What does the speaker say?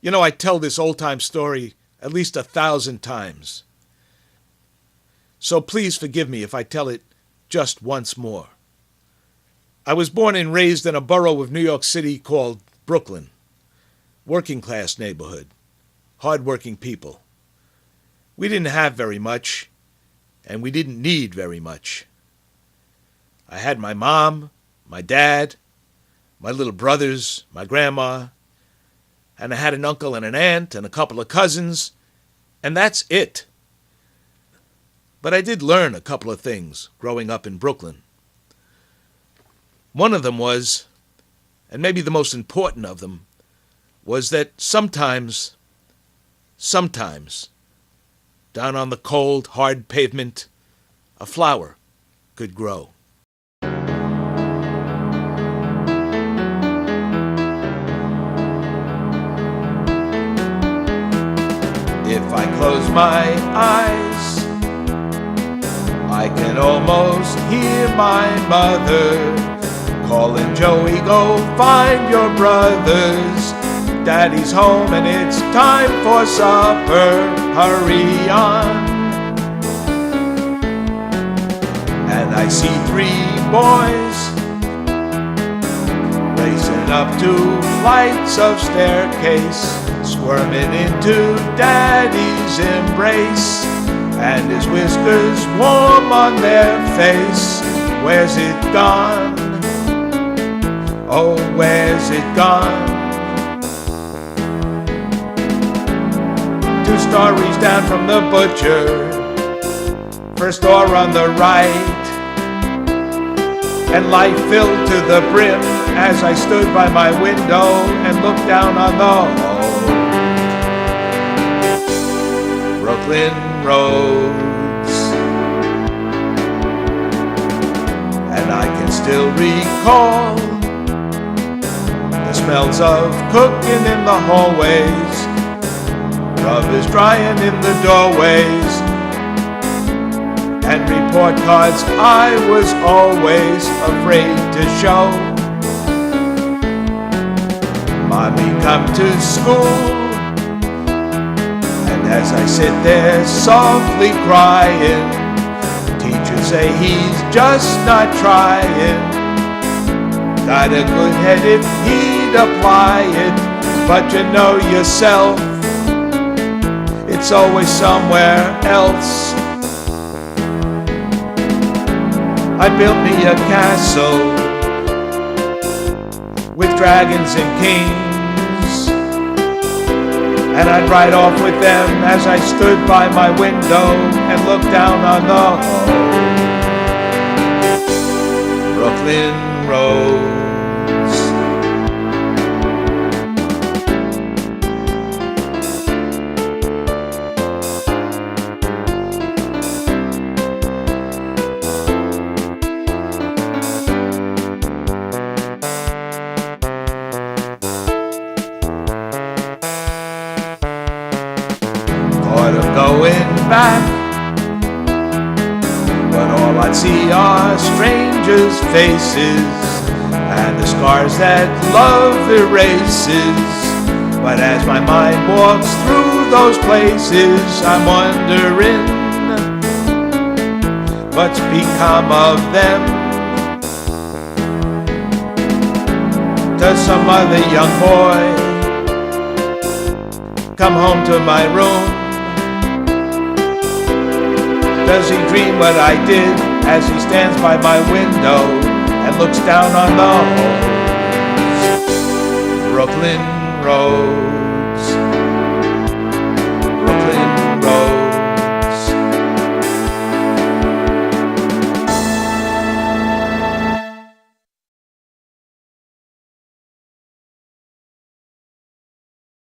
You know, I tell this old-time story at least 1,000 times. So please forgive me if I tell it just once more. I was born and raised in a borough of New York City called Brooklyn. Working-class neighborhood. Hard-working people. We didn't have very much, and we didn't need very much. I had my mom, my dad, my little brothers, my grandma, and I had an uncle and an aunt and a couple of cousins, and that's it. But I did learn a couple of things growing up in Brooklyn. One of them was, and maybe the most important of them, was that sometimes, down on the cold, hard pavement, a flower could grow. If I close my eyes, I can almost hear my mother calling, Joey, go find your brothers. Daddy's home and it's time for supper. Hurry on. And I see 3 boys racing up 2 flights of staircase, squirming into Daddy's embrace, and his whiskers warm on their face. Where's it gone? Oh, where's it gone? 2 stories down from the butcher, first door on the right, and life filled to the brim as I stood by my window and looked down on the whole Brooklyn roads. And I can still recall the smells of cooking in the hallways, rubbers drying in the doorways, and report cards I was always afraid to show. Mommy come to school, and as I sit there softly crying, teachers say he's just not trying. Got a good head if he'd apply it, but you know yourself, it's always somewhere else. I built me a castle with dragons and kings, and I'd ride off with them as I stood by my window and looked down on the Brooklyn roads. Thought of going back, but all I'd see are strangers' faces and the scars that love erases. But as my mind walks through those places, I'm wondering what's become of them. Does some other young boy come home to my room? Does he dream what I did as he stands by my window and looks down on the Brooklyn road?